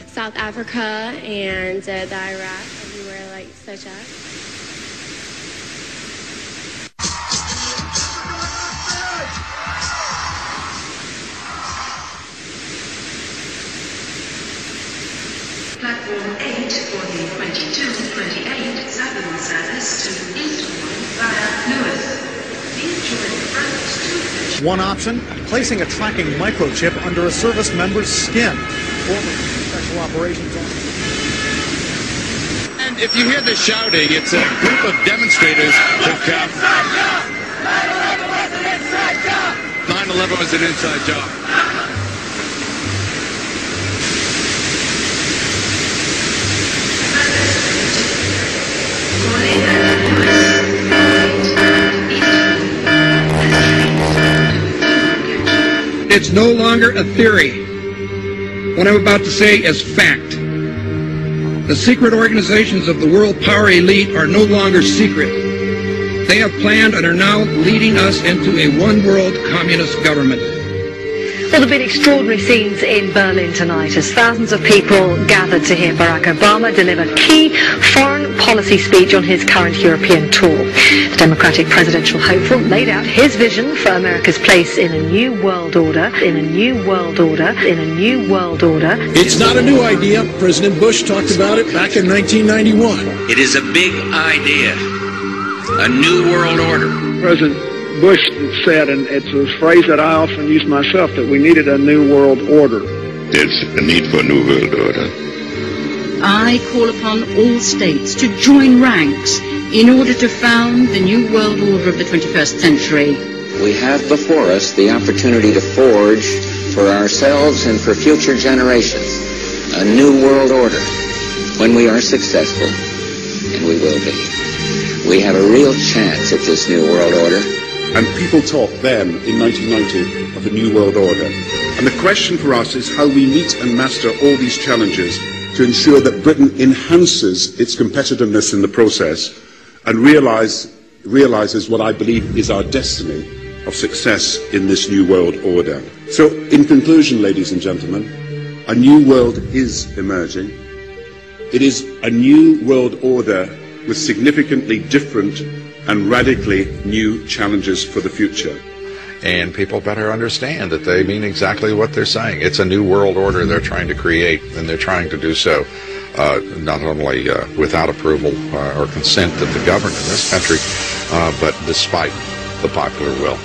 South Africa and the Iraq, everywhere like such as. Platform 8 for the 2228 Southern service to Eastbourne via Lewis. Please join the front 2. One option, placing a tracking microchip under a service member's skin. Special operations officer. And if you hear the shouting, it's a group of demonstrators who've come. 9/11 was an inside job. It's no longer a theory. What I'm about to say is fact. The secret organizations of the world power elite are no longer secret. They have planned and are now leading us into a one-world communist government. Well, there have been extraordinary scenes in Berlin tonight as thousands of people gathered to hear Barack Obama deliver key foreign policy speech on his current European tour. The Democratic presidential hopeful laid out his vision for America's place in a new world order, in a new world order, in a new world order. It's not a new idea. President Bush talked about it back in 1991. It is a big idea, a new world order. President Bush said, and it's a phrase that I often use myself, that we needed a new world order. There's a need for a new world order. I call upon all states to join ranks in order to found the new world order of the 21st century. We have before us the opportunity to forge for ourselves and for future generations a new world order when we are successful, and we will be. We have a real chance at this new world order. And people talked then, in 1990, of a new world order. And the question for us is how we meet and master all these challenges to ensure that Britain enhances its competitiveness in the process and realizes what I believe is our destiny of success in this new world order. So, in conclusion, ladies and gentlemen, a new world is emerging. It is a new world order with significantly different and radically new challenges for the future. And people better understand that they mean exactly what they're saying. It's a new world order they're trying to create, and they're trying to do so not only without approval or consent of the government in this country, but despite the popular will.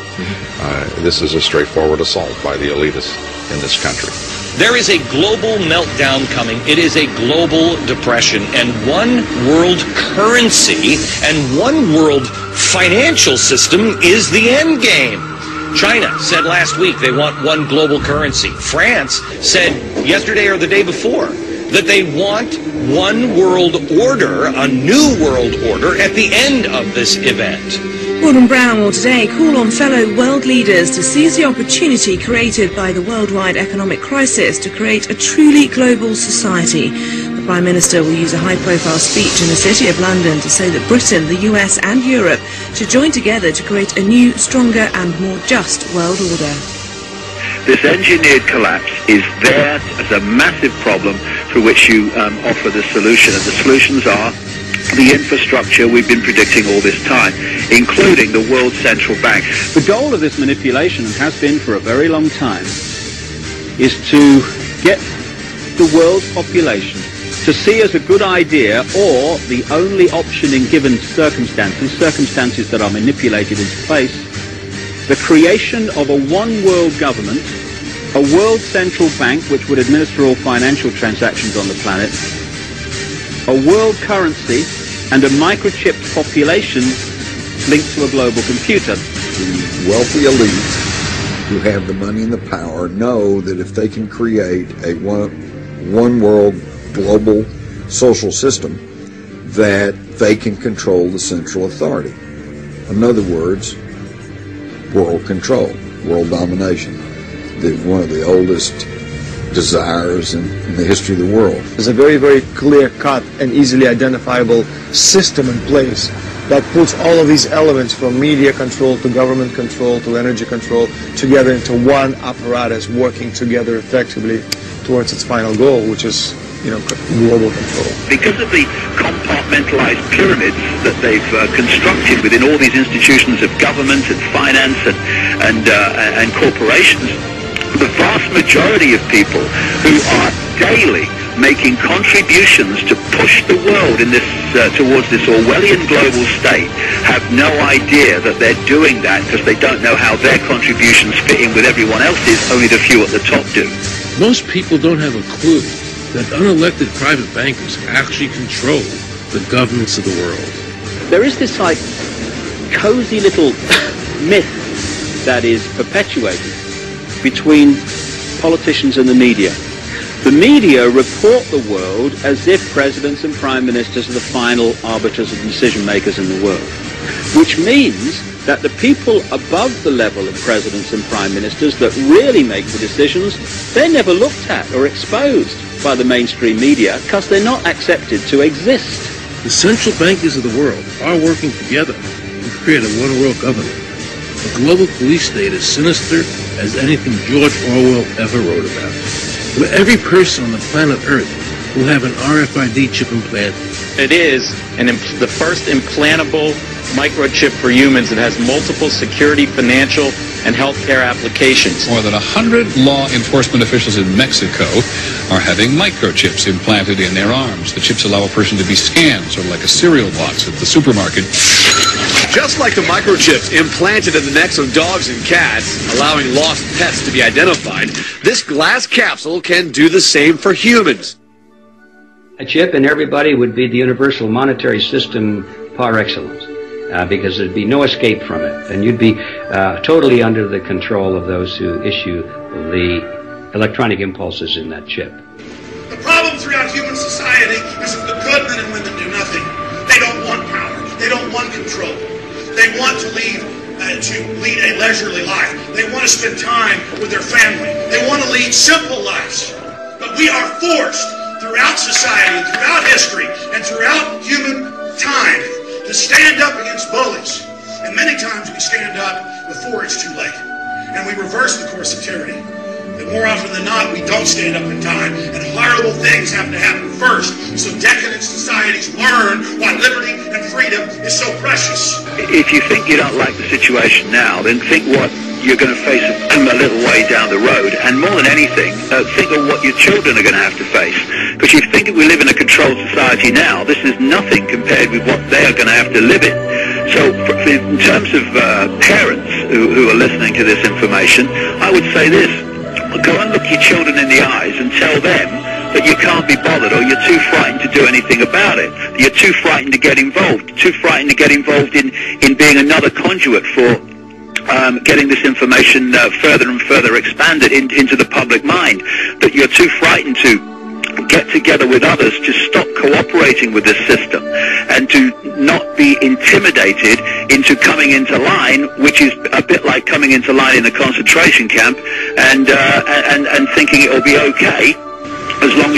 This is a straightforward assault by the elitists in this country. There is a global meltdown coming. It is a global depression, and one world currency and one world financial system is the end game. China said last week they want one global currency. France said yesterday or the day before that they want one world order, a new world order, at the end of this event. Gordon Brown will today call on fellow world leaders to seize the opportunity created by the worldwide economic crisis to create a truly global society. The Prime Minister will use a high-profile speech in the City of London to say that Britain, the US and Europe should join together to create a new, stronger and more just world order. This engineered collapse is there as a massive problem through which you offer the solution, and the solutions are the infrastructure we've been predicting all this time, including the World Central Bank. The goal of this manipulation, and has been for a very long time, is to get the world's population to see as a good idea, or the only option in given circumstances that are manipulated into place, the creation of a one-world government, a world central bank which would administer all financial transactions on the planet, a world currency, and a microchipped population linked to a global computer. The wealthy elite who have the money and the power know that if they can create a one world global social system, that they can control the central authority. In other words, world control, world domination, one of the oldest desires in the history of the world. There's a very, very clear-cut and easily identifiable system in place that puts all of these elements, from media control to government control to energy control, together into one apparatus working together effectively towards its final goal, which is, global control. Because of the compartmentalized pyramids that they've constructed within all these institutions of government and finance and corporations, the vast majority of people who are daily making contributions to push the world in this towards this Orwellian global state have no idea that they're doing that because they don't know how their contributions fit in with everyone else's. Only the few at the top do. Most people don't have a clue that unelected private bankers actually control the governments of the world. There is this cozy little myth that is perpetuated between politicians and the media. The media report the world as if presidents and prime ministers are the final arbiters and decision makers in the world, which means that the people above the level of presidents and prime ministers that really make the decisions, they're never looked at or exposed by the mainstream media because they're not accepted to exist. The central bankers of the world are working together to create a one-world government. A global police state as sinister as anything George Orwell ever wrote about. Where every person on the planet Earth will have an RFID chip implanted. It is the first implantable microchip for humans that has multiple security, financial, and healthcare applications. More than 100 law enforcement officials in Mexico are having microchips implanted in their arms. The chips allow a person to be scanned, sort of like a cereal box at the supermarket. Just like the microchips implanted in the necks of dogs and cats, allowing lost pets to be identified, this glass capsule can do the same for humans. A chip in everybody would be the universal monetary system par excellence, because there'd be no escape from it, and you'd be totally under the control of those who issue the electronic impulses in that chip. The problem throughout human society is that the good men and women do nothing. They don't want power. They don't want control. They want to lead a leisurely life. They want to spend time with their family. They want to lead simple lives. But we are forced throughout society, throughout history, and throughout human time to stand up against bullies. And many times we stand up before it's too late. And we reverse the course of tyranny. And more often than not, we don't stand up in time, and horrible things have to happen first, so decadent societies learn why liberty and freedom is so precious. If you think you don't like the situation now, then think what you're going to face a little way down the road, and more than anything, think of what your children are going to have to face. Because you think if we live in a controlled society now, this is nothing compared with what they are going to have to live in. So in terms of parents who are listening to this information, I would say this. Go and look your children in the eyes and tell them that you can't be bothered, or you're too frightened to do anything about it. You're too frightened to get involved, too frightened to get involved in being another conduit for getting this information further and further expanded into the public mind, that you're too frightened to get together with others to stop cooperating with this system and to not be intimidated into coming into line, which is a bit like coming into line in a concentration camp and thinking it'll be okay as long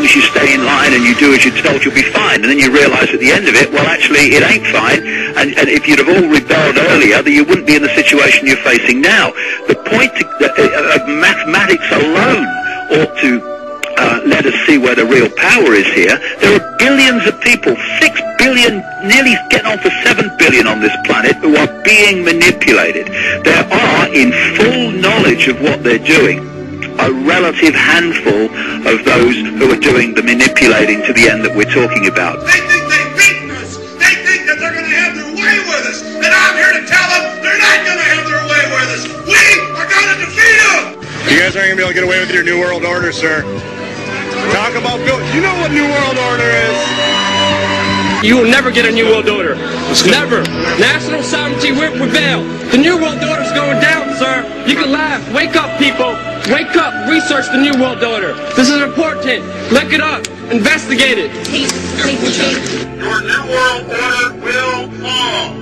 as you stay in line and you do as you're told, you'll be fine. And then you realise at the end of it, well, actually, it ain't fine. And if you'd have all rebelled earlier, then you wouldn't be in the situation you're facing now. The point of mathematics alone ought to let us see where the real power is here. There are billions of people, 6 billion, nearly getting on for 7 billion on this planet, who are being manipulated. There are, in full knowledge of what they're doing, a relative handful of those who are doing the manipulating to the end that we're talking about. They think they've beaten us. They think that they're going to have their way with us. And I'm here to tell them they're not going to have their way with us. We are going to defeat them. You guys aren't going to be able to get away with your New World Order, sir. Talk about you know what New World Order is. You will never get a New World Order. Never. National sovereignty will prevail. The New World Order is going down, sir. You can laugh. Wake up, people. Wake up. Research the New World Order. This is important. Look it up. Investigate it. Your New World Order will fall.